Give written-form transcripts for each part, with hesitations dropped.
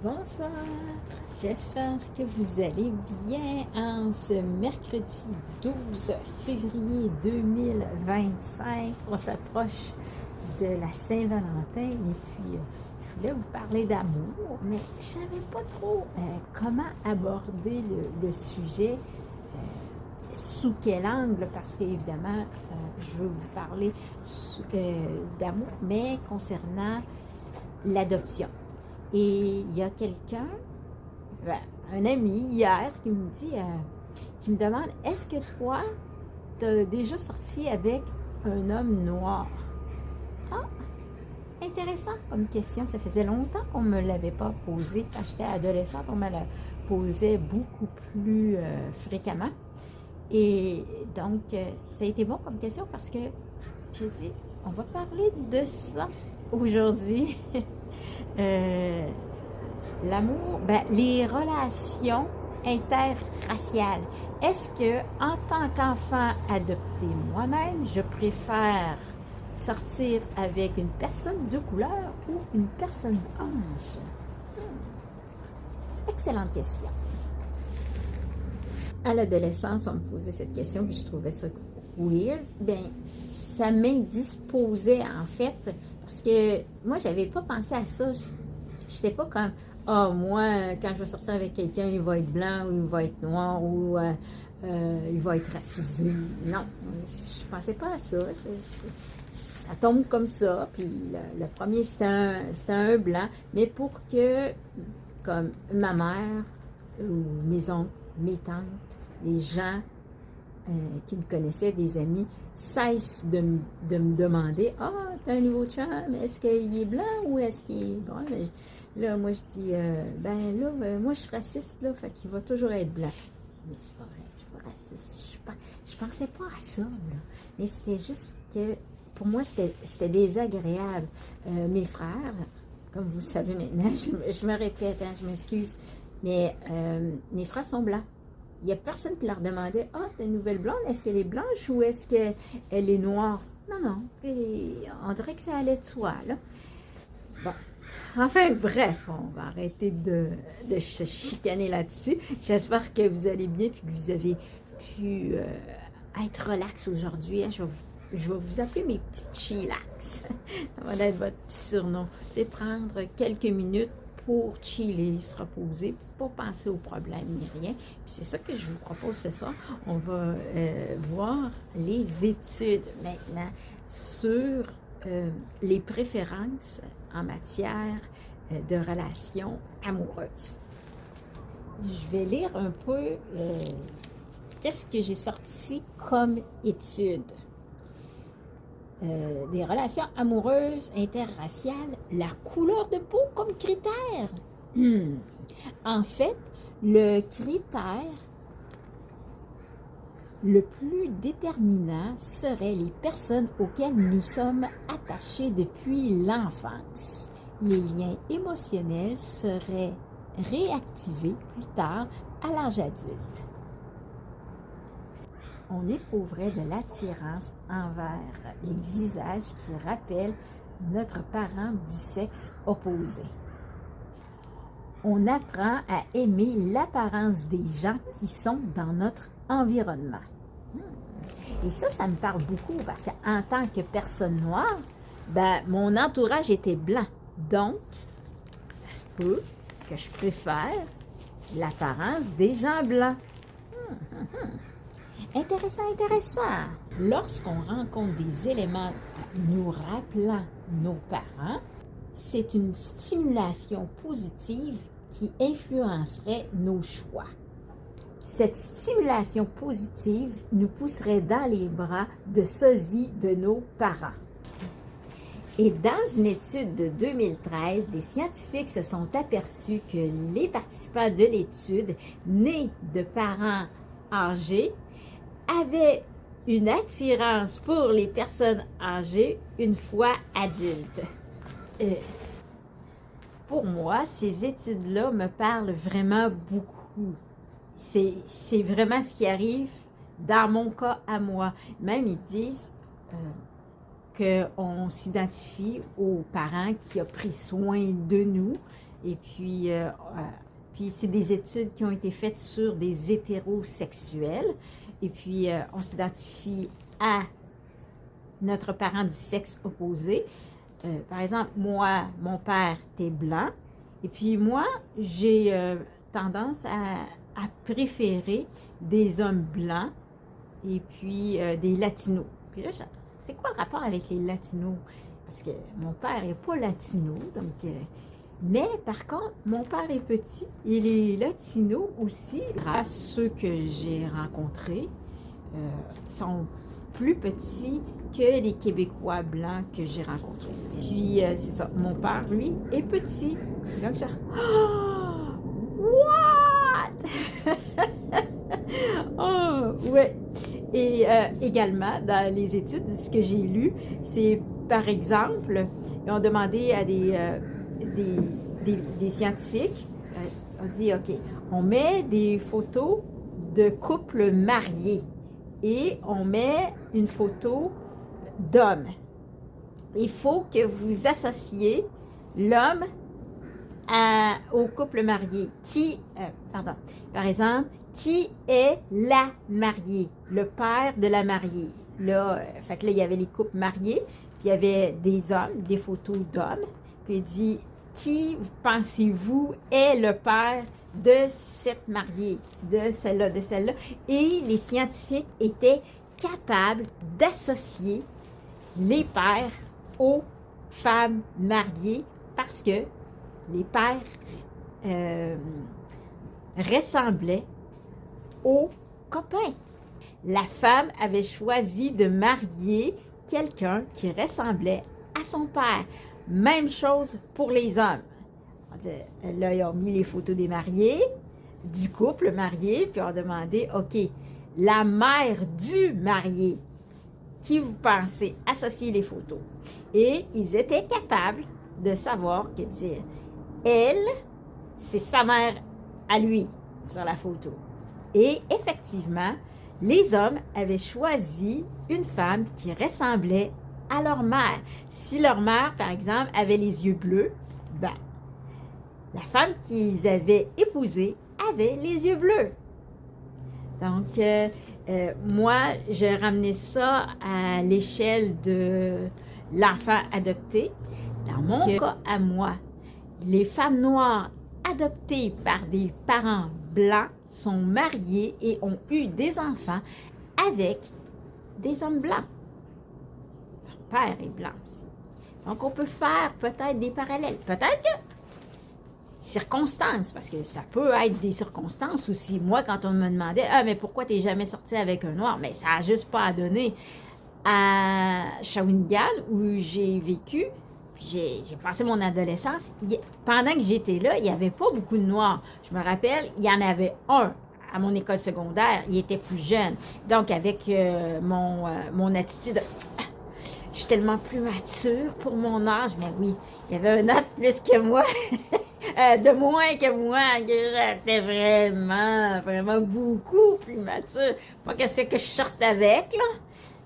Bonsoir, j'espère que vous allez bien en ce mercredi 12 février 2025. On s'approche de la Saint-Valentin et puis je voulais vous parler d'amour, mais je ne savais pas trop comment aborder le sujet, sous quel angle, parce qu'évidemment, je veux vous parler d'amour, mais concernant l'adoption. Et il y a quelqu'un, un ami hier, qui me demande, est-ce que toi, tu as déjà sorti avec un homme noir? Ah, intéressant comme question. Ça faisait longtemps qu'on ne me l'avait pas posé. Quand j'étais adolescente, on me la posait beaucoup plus fréquemment. Et donc, ça a été bon comme question parce que j'ai dit, on va parler de ça aujourd'hui. L'amour, les relations interraciales. Est-ce que, en tant qu'enfant adopté moi-même, je préfère sortir avec une personne de couleur ou une personne blanche? Excellente question. À l'adolescence, on me posait cette question, puis je trouvais ça weird. Ça m'indisposait, en fait, parce que moi, j'avais pas pensé à ça. Je n'étais pas comme, moi, quand je vais sortir avec quelqu'un, il va être blanc, ou il va être noir, ou il va être racisé. Non, je pensais pas à ça. Ça tombe comme ça, puis le premier, c'était un blanc, mais pour que, comme ma mère, ou mes oncles, mes tantes, les gens qui me connaissaient, des amis, cessent de me demander, t'as un nouveau chum, est-ce qu'il est blanc ou est-ce qu'il est brun? Là, moi, je dis, moi, je suis raciste, là, fait qu'il va toujours être blanc. Mais c'est pas vrai, je suis pas raciste. Je pensais pas à ça, là. Mais c'était juste que, pour moi, c'était désagréable. Mes frères, comme vous le savez maintenant, je me répète, je m'excuse, mais mes frères sont blancs. Il n'y a personne qui leur demandait, t'as une nouvelle blonde, est-ce qu'elle est blanche ou est-ce qu'elle est noire? Non. On dirait que ça allait de soi, là. Bon. Enfin, bref, on va arrêter de se chicaner là-dessus. J'espère que vous allez bien et que vous avez pu être relax aujourd'hui. Je vais vous appeler mes petites chillax. Ça va être votre petit surnom. C'est prendre quelques minutes pour chiller, se reposer, pas penser aux problèmes ni rien. Puis c'est ça que je vous propose ce soir. On va voir les études maintenant sur les préférences en matière de relations amoureuses. Je vais lire un peu qu'est-ce que j'ai sorti comme étude. Des relations amoureuses interraciales, la couleur de peau comme critère. En fait, le critère le plus déterminant serait les personnes auxquelles nous sommes attachés depuis l'enfance. Les liens émotionnels seraient réactivés plus tard à l'âge adulte. On éprouverait de l'attirance envers les visages qui rappellent notre parent du sexe opposé. On apprend à aimer l'apparence des gens qui sont dans notre environnement. Et ça me parle beaucoup parce qu'en tant que personne noire, mon entourage était blanc. Donc, ça se peut que je préfère l'apparence des gens blancs. Intéressant. Lorsqu'on rencontre des éléments nous rappelant nos parents, c'est une stimulation positive qui influencerait nos choix. Cette stimulation positive nous pousserait dans les bras de sosie de nos parents. Et dans une étude de 2013, des scientifiques se sont aperçus que les participants de l'étude, nés de parents âgés, avaient une attirance pour les personnes âgées une fois adultes. Pour moi, ces études-là me parlent vraiment beaucoup. C'est vraiment ce qui arrive dans mon cas à moi. Même ils disent qu'on s'identifie aux parents qui ont pris soin de nous Et puis c'est des études qui ont été faites sur des hétérosexuels. Et puis, on s'identifie à notre parent du sexe opposé. Par exemple, moi, mon père était blanc. Et puis moi, j'ai tendance à préférer des hommes blancs et puis des latinos. Puis là, c'est quoi le rapport avec les latinos? Parce que mon père n'est pas latino, donc... mais par contre, mon père est petit et les latinos aussi, à ceux que j'ai rencontrés, sont plus petits que les Québécois blancs que j'ai rencontrés. Puis, c'est ça, mon père, lui, est petit. Donc, je what? Oh, ouais. Et également, dans les études, ce que j'ai lu, c'est, par exemple, ils ont demandé à des scientifiques, on dit, OK, on met des photos de couples mariés et on met une photo d'homme. Il faut que vous associez l'homme au couple marié. Par exemple, qui est la mariée? Le père de la mariée. Là, fait que là, il y avait les couples mariés, puis il y avait des hommes, des photos d'hommes. Puis il dit, qui pensez-vous est le père de cette mariée, de celle-là, de celle-là? Et les scientifiques étaient capables d'associer les pères aux femmes mariées parce que les pères ressemblaient aux copains. La femme avait choisi de marier quelqu'un qui ressemblait à son père. Même chose pour les hommes. Là, ils ont mis les photos des mariés, du couple marié, puis on a demandé, OK, la mère du marié, qui vous pensez associer les photos? Et ils étaient capables de savoir que dire, elle, c'est sa mère à lui sur la photo. Et effectivement, les hommes avaient choisi une femme qui ressemblait à leur mère. Si leur mère, par exemple, avait les yeux bleus, ben, la femme qu'ils avaient épousée avait les yeux bleus. Donc, moi, j'ai ramené ça à l'échelle de l'enfant adopté. Dans mon cas à moi, les femmes noires adoptées par des parents blancs sont mariées et ont eu des enfants avec des hommes blancs. Leur père est blanc aussi. Donc, on peut faire peut-être des parallèles. Peut-être que circonstances, parce que ça peut être des circonstances aussi. Moi, quand on me demandait « Ah, mais pourquoi tu n'es jamais sorti avec un noir? » Mais ça n'a juste pas à donner. À Shawinigan, où j'ai vécu, puis j'ai passé mon adolescence, pendant que j'étais là, il n'y avait pas beaucoup de noirs. Je me rappelle, il y en avait un à mon école secondaire, il était plus jeune. Donc, avec mon attitude, je suis tellement plus mature pour mon âge, mais oui, il y avait un an de plus que moi, de moins que moi, j'étais vraiment, vraiment beaucoup plus mature. Moi, qu'est-ce que je sorte avec, là?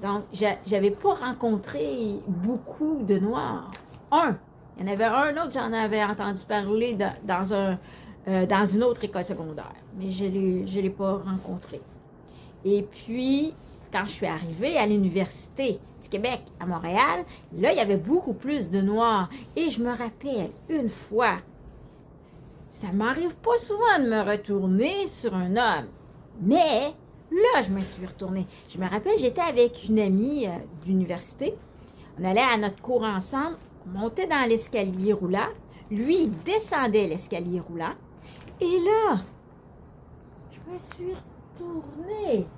Donc, j'avais pas rencontré beaucoup de Noirs. Il y en avait un autre, j'en avais entendu parler dans une autre école secondaire, mais je l'ai pas rencontré. Et puis, quand je suis arrivée à l'Université du Québec à Montréal, là, il y avait beaucoup plus de Noirs. Et je me rappelle, une fois, ça m'arrive pas souvent de me retourner sur un homme, mais là, je me suis retournée. Je me rappelle, j'étais avec une amie d'université. On allait à notre cours ensemble, on montait dans l'escalier roulant. Lui, il descendait l'escalier roulant. Et là, je me suis retournée.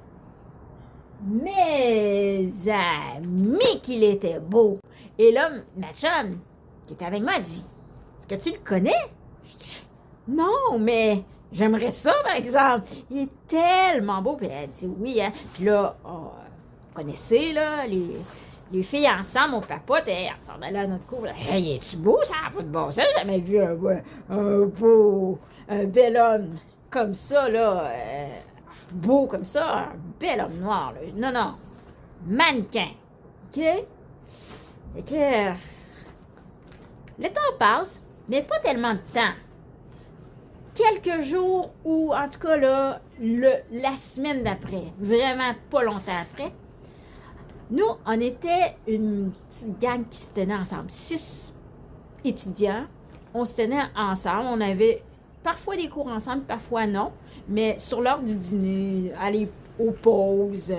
Mes amis, qu'il était beau. Et là, ma chum, qui était avec moi, dit, est-ce que tu le connais? Je dis, non, mais j'aimerais ça, par exemple. Il est tellement beau. Puis elle dit, oui, hein. Puis là, vous connaissez, là, les filles ensemble, on papote, et on s'en allait à notre cours. Hey, es-tu beau? Ça n'a pas de bon sens. J'ai jamais vu un bel homme comme ça, là. Beau comme ça, un bel homme noir. Là. Non, non. Mannequin. OK? Et que le temps passe, mais pas tellement de temps. quelques jours ou en tout cas là, la semaine d'après, vraiment pas longtemps après, nous, on était une petite gang qui se tenait ensemble. 6 étudiants, on se tenait ensemble, on avait parfois des cours ensemble, parfois non, mais sur l'heure du dîner, aller aux pauses,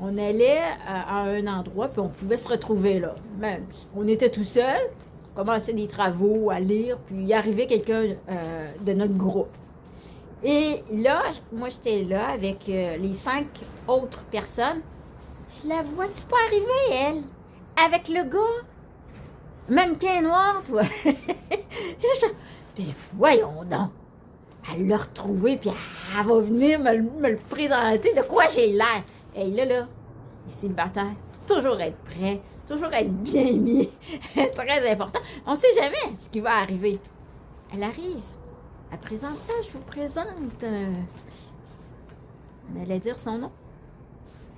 on allait à un endroit, puis on pouvait se retrouver là. Même, on était tout seul, on commençait des travaux, à lire, puis il arrivait quelqu'un de notre groupe. Et là, moi, j'étais là avec les 5 autres personnes. Je la vois-tu pas arriver, elle? Avec le gars? Mannequin noir, toi. Puis voyons donc. Elle l'a retrouvé, puis elle va venir me le présenter. De quoi j'ai l'air? Et là, les célibataires, toujours être prêt, toujours être bien mis. Très important. On ne sait jamais ce qui va arriver. Elle arrive. Elle présente. Ah, je vous présente. On allait dire son nom.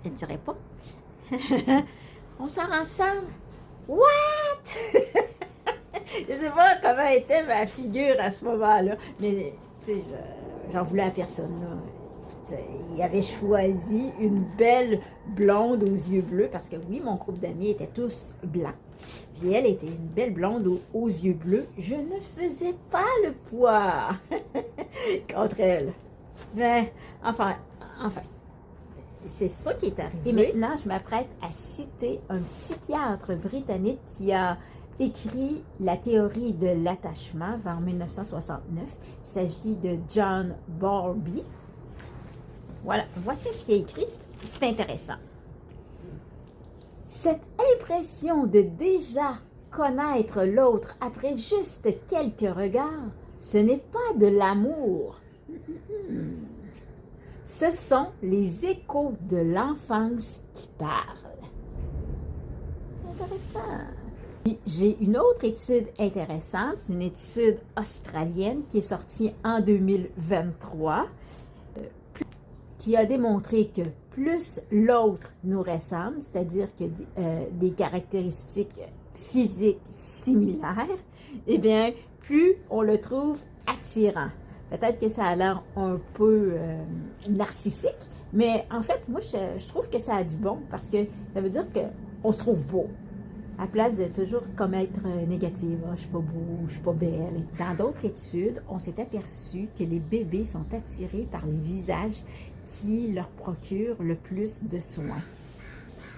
Elle ne dirait pas. On sort ensemble. What? Je sais pas comment était ma figure à ce moment-là, mais tu sais, j'en voulais à personne là. Il avait choisi une belle blonde aux yeux bleus, parce que oui, mon groupe d'amis était tous blancs. Puis elle était une belle blonde aux yeux bleus. Je ne faisais pas le poids contre elle. Mais enfin. C'est ça qui est arrivé. Et maintenant, je m'apprête à citer un psychiatre britannique qui a écrit la théorie de l'attachement vers 1969. Il s'agit de John Bowlby. Voilà, voici ce qu'il a écrit. C'est intéressant. Cette impression de déjà connaître l'autre après juste quelques regards, ce n'est pas de l'amour. Ce sont les échos de l'enfance qui parlent. Intéressant. J'ai une autre étude intéressante, c'est une étude australienne qui est sortie en 2023, qui a démontré que plus l'autre nous ressemble, c'est-à-dire que des caractéristiques physiques similaires, eh bien, plus on le trouve attirant. Peut-être que ça a l'air un peu narcissique, mais en fait, moi, je trouve que ça a du bon, parce que ça veut dire qu'on se trouve beau, à place de toujours comme être négative. Ah, je suis pas beau, je suis pas belle. Dans d'autres études, on s'est aperçu que les bébés sont attirés par les visages qui leur procurent le plus de soins.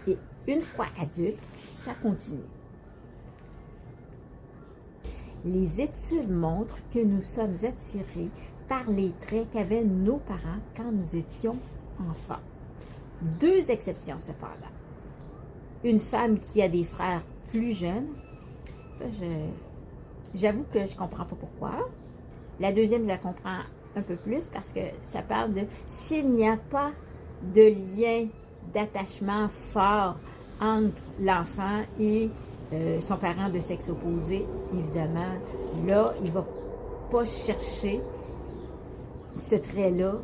Et une fois adultes, ça continue. Les études montrent que nous sommes attirés par les traits qu'avaient nos parents quand nous étions enfants. 2 exceptions cependant. Une femme qui a des frères plus jeunes, ça j'avoue que je ne comprends pas pourquoi. La deuxième, je la comprends un peu plus parce que ça parle de s'il n'y a pas de lien d'attachement fort entre l'enfant et son parent de sexe opposé, évidemment, là, il ne va pas chercher ce trait-là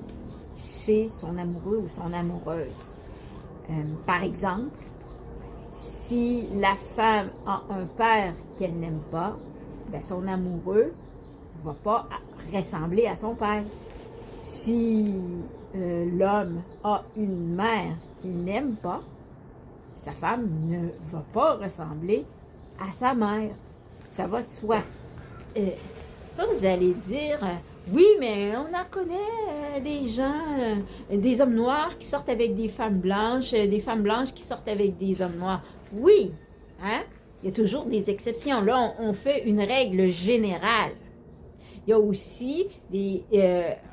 chez son amoureux ou son amoureuse. Par exemple, si la femme a un père qu'elle n'aime pas, ben son amoureux ne va pas ressembler à son père. Si l'homme a une mère qu'il n'aime pas, sa femme ne va pas ressembler à sa mère. Ça va de soi. Ça, vous allez dire, oui, mais on en connaît des gens, des hommes noirs qui sortent avec des femmes blanches qui sortent avec des hommes noirs. Oui, hein? Il y a toujours des exceptions. Là, on fait une règle générale. Il y a aussi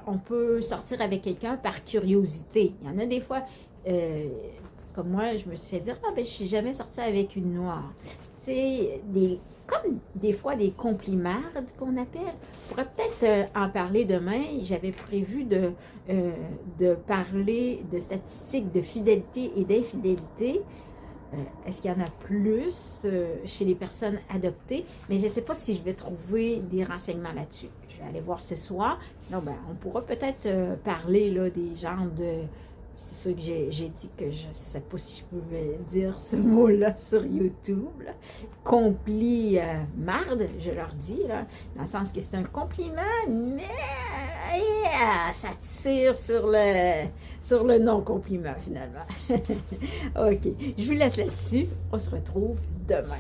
on peut sortir avec quelqu'un par curiosité. Il y en a des fois, comme moi, je me suis fait dire, je ne suis jamais sortie avec une noire. Tu sais, comme des fois des complimardes qu'on appelle. On pourrait peut-être en parler demain. J'avais prévu de parler de statistiques de fidélité et d'infidélité. Est-ce qu'il y en a plus chez les personnes adoptées? Mais je ne sais pas si je vais trouver des renseignements là-dessus. Je vais aller voir ce soir. Sinon, on pourra peut-être parler là, des genres de... C'est ça que j'ai dit que je ne sais pas si je pouvais dire ce mot-là sur YouTube. Compli marde, je leur dis, là, dans le sens que c'est un compliment, mais ça tire sur le non-compliment, finalement. OK. Je vous laisse là-dessus. On se retrouve demain.